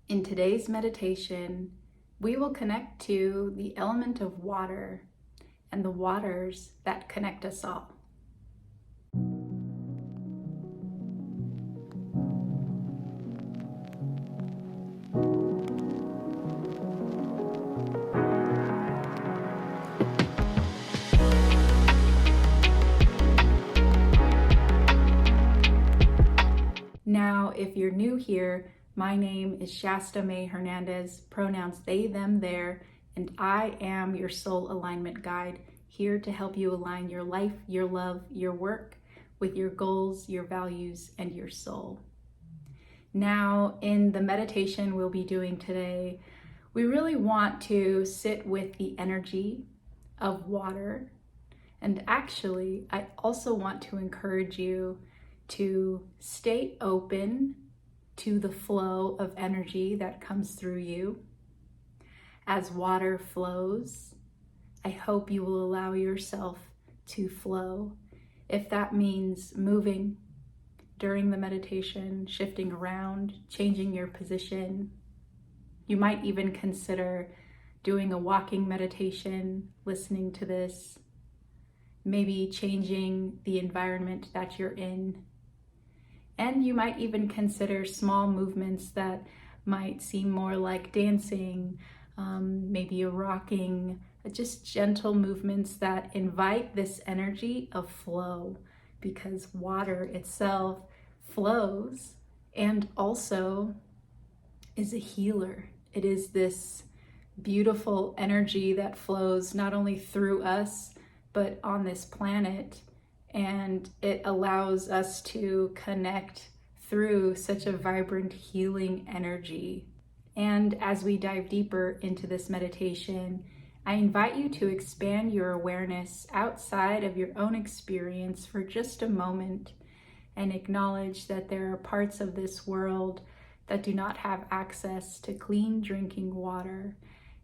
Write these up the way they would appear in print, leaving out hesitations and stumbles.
In today's meditation, we will connect to the element of water and the waters that connect us all. Now, if you're new here, my name is Shasta May Hernandez, pronouns they, them, their, and I am your soul alignment guide, here to help you align your life, your love, your work with your goals, your values, and your soul. Now, in the meditation we'll be doing today, we really want to sit with the energy of water. And actually, I also want to encourage you to stay open to the flow of energy that comes through you. As water flows, I hope you will allow yourself to flow. If that means moving during the meditation, shifting around, changing your position, you might even consider doing a walking meditation, listening to this, maybe changing the environment that you're in. And you might even consider small movements that might seem more like dancing, maybe a rocking, just gentle movements that invite this energy of flow, because water itself flows and also is a healer. It is this beautiful energy that flows not only through us, but on this planet. And it allows us to connect through such a vibrant healing energy. And as we dive deeper into this meditation, I invite you to expand your awareness outside of your own experience for just a moment and acknowledge that there are parts of this world that do not have access to clean drinking water,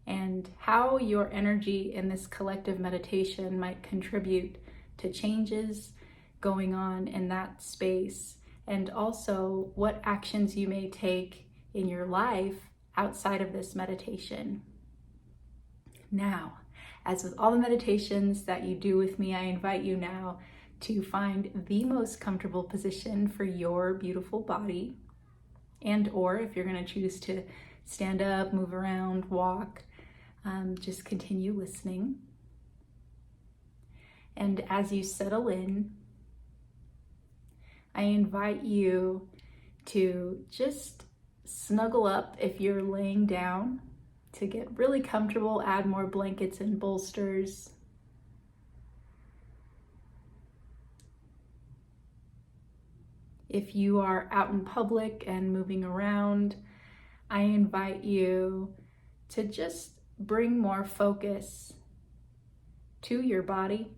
and how your energy in this collective meditation might contribute to changes going on in that space, and also what actions you may take in your life outside of this meditation. Now, as with all the meditations that you do with me, I invite you now to find the most comfortable position for your beautiful body, and or if you're going to choose to stand up, move around, walk, just continue listening. And as you settle in, I invite you to just snuggle up if you're laying down, to get really comfortable, add more blankets and bolsters. If you are out in public and moving around, I invite you to just bring more focus to your body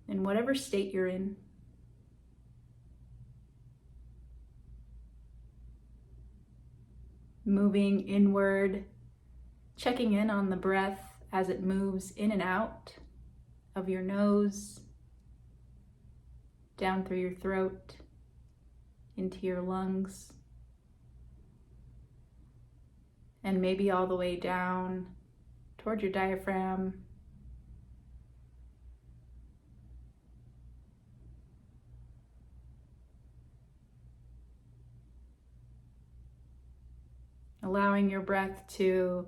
in whatever state you're in. Moving inward, checking in on the breath as it moves in and out of your nose, down through your throat, into your lungs, and maybe all the way down toward your diaphragm. Allowing your breath to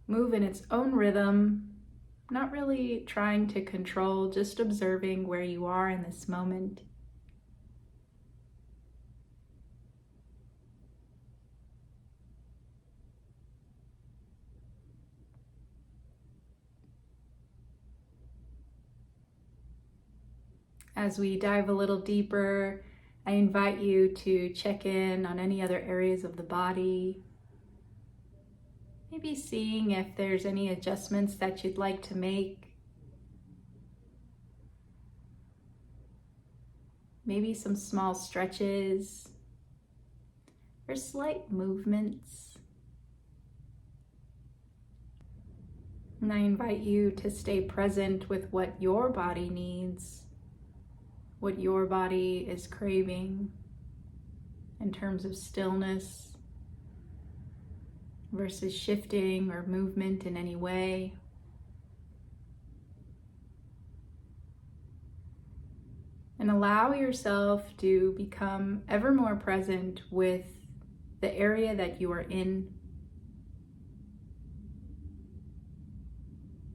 move in its own rhythm, not really trying to control, just observing where you are in this moment. As we dive a little deeper, I invite you to check in on any other areas of the body. Maybe seeing if there's any adjustments that you'd like to make. Maybe some small stretches or slight movements. And I invite you to stay present with what your body needs, what your body is craving in terms of stillness, versus shifting or movement in any way. And allow yourself to become ever more present with the area that you are in,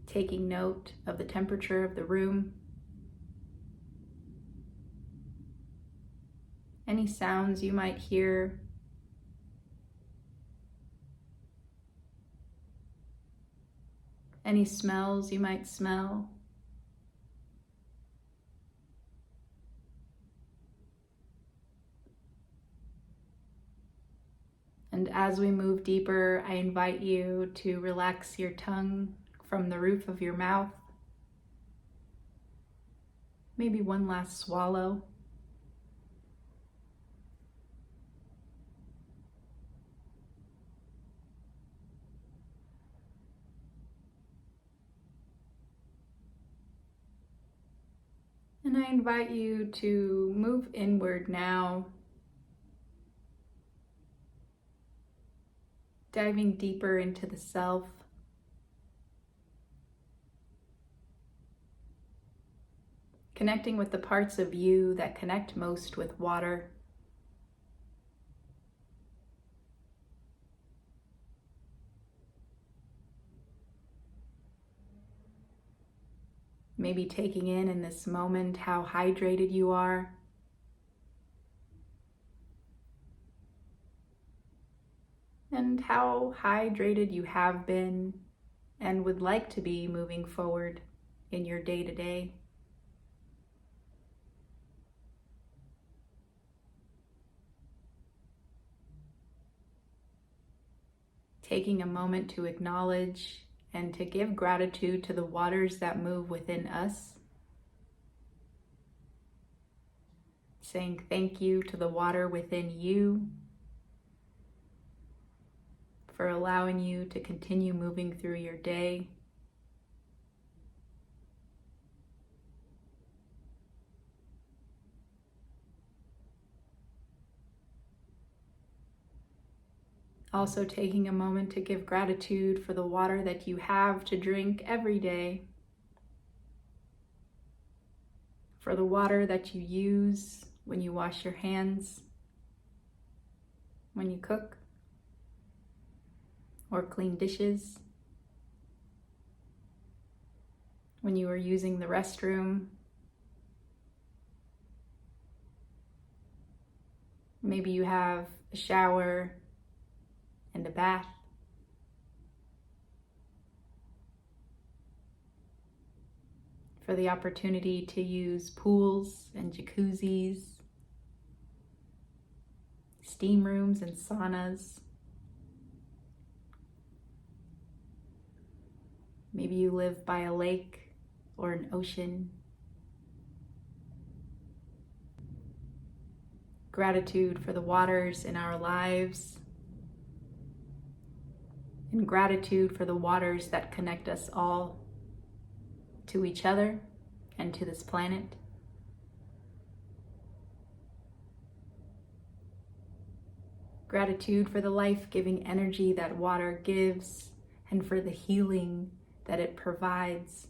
taking note of the temperature of the room, any sounds you might hear, any smells you might smell. And as we move deeper, I invite you to relax your tongue from the roof of your mouth. Maybe one last swallow. And I invite you to move inward now, diving deeper into the self. Connecting with the parts of you that connect most with water. Maybe taking in this moment how hydrated you are. And how hydrated you have been and would like to be moving forward in your day-to-day. Taking a moment to acknowledge and to give gratitude to the waters that move within us. Saying thank you to the water within you for allowing you to continue moving through your day. Also taking a moment to give gratitude for the water that you have to drink every day, for the water that you use when you wash your hands, when you cook, or clean dishes, when you are using the restroom. Maybe you have a shower and a bath. For the opportunity to use pools and jacuzzis, steam rooms and saunas. Maybe you live by a lake or an ocean. Gratitude for the waters in our lives, and gratitude for the waters that connect us all to each other and to this planet. Gratitude for the life-giving energy that water gives and for the healing that it provides.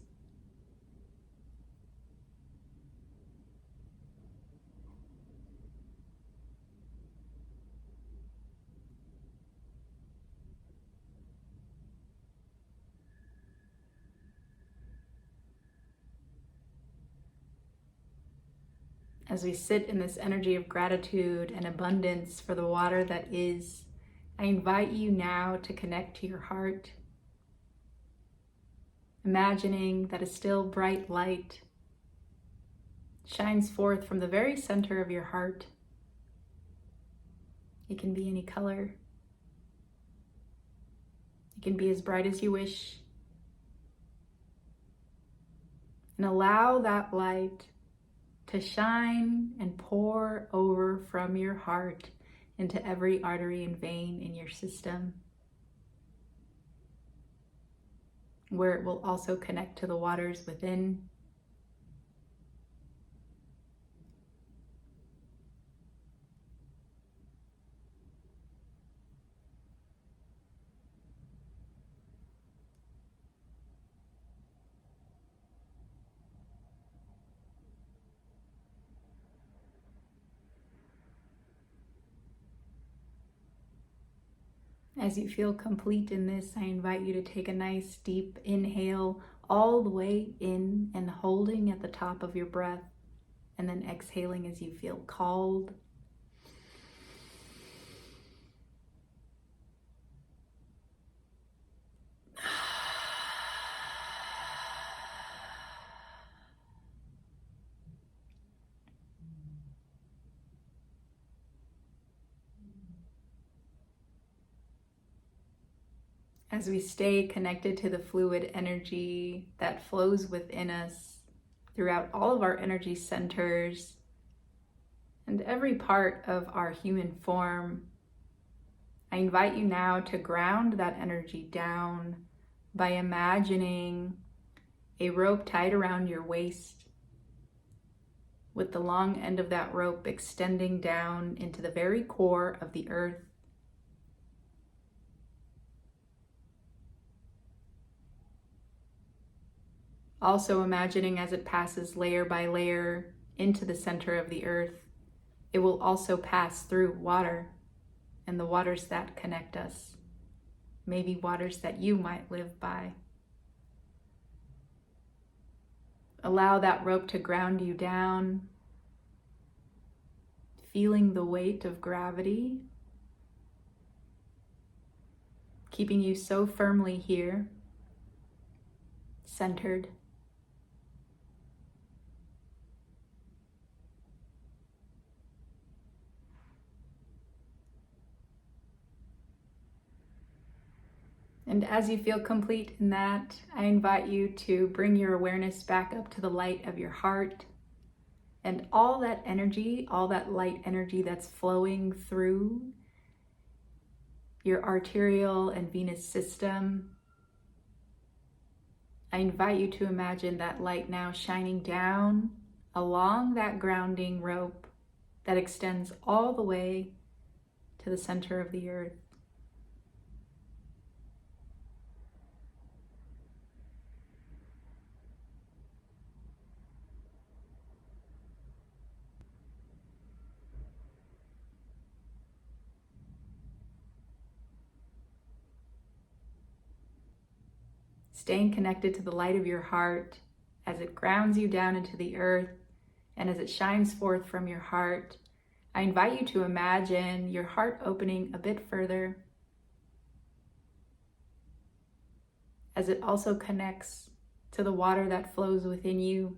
As we sit in this energy of gratitude and abundance for the water that is, I invite you now to connect to your heart, imagining that a still bright light shines forth from the very center of your heart. It can be any color. It can be as bright as you wish. And allow that light to shine and pour over from your heart into every artery and vein in your system, where it will also connect to the waters within. As you feel complete in this, I invite you to take a nice deep inhale all the way in and holding at the top of your breath, and then exhaling as you feel called. As we stay connected to the fluid energy that flows within us throughout all of our energy centers and every part of our human form, I invite you now to ground that energy down by imagining a rope tied around your waist, with the long end of that rope extending down into the very core of the earth. Also imagining as it passes layer by layer into the center of the earth, it will also pass through water and the waters that connect us, maybe waters that you might live by. Allow that rope to ground you down, feeling the weight of gravity, keeping you so firmly here, centered. And as you feel complete in that, I invite you to bring your awareness back up to the light of your heart, and all that energy, all that light energy that's flowing through your arterial and venous system. I invite you to imagine that light now shining down along that grounding rope that extends all the way to the center of the earth. Staying connected to the light of your heart as it grounds you down into the earth and as it shines forth from your heart, I invite you to imagine your heart opening a bit further as it also connects to the water that flows within you.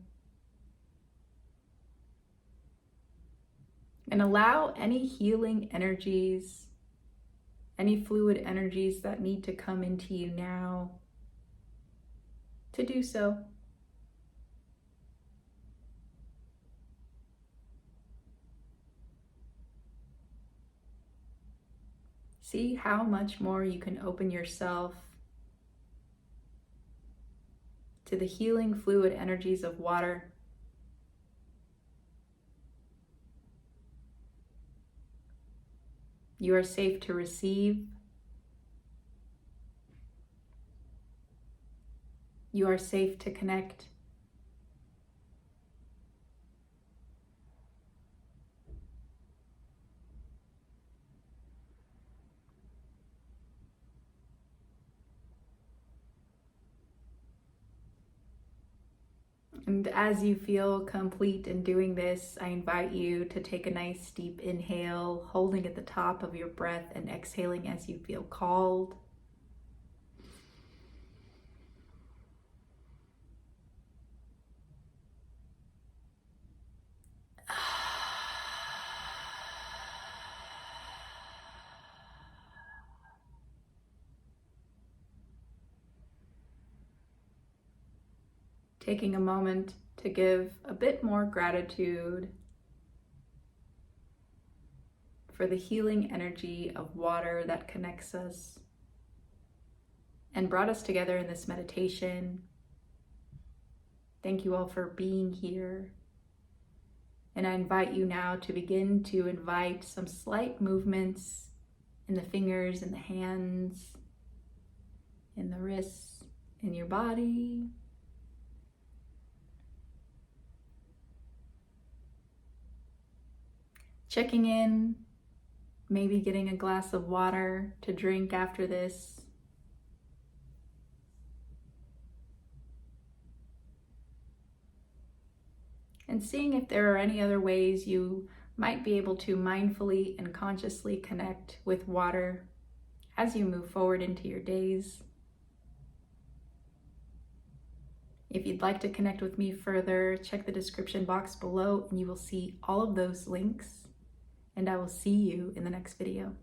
And allow any healing energies, any fluid energies that need to come into you now to do so. See how much more you can open yourself to the healing fluid energies of water. You are safe to receive. You are safe to connect. And as you feel complete in doing this, I invite you to take a nice deep inhale, holding at the top of your breath and exhaling as you feel called. Taking a moment to give a bit more gratitude for the healing energy of water that connects us and brought us together in this meditation. Thank you all for being here. And I invite you now to begin to invite some slight movements in the fingers, in the hands, in the wrists, in your body. Checking in maybe getting a glass of water to drink after this. And seeing if there are any other ways you might be able to mindfully and consciously connect with water as you move forward into your days. If you'd like to connect with me further, check the description box below and you will see all of those links. And I will see you in the next video.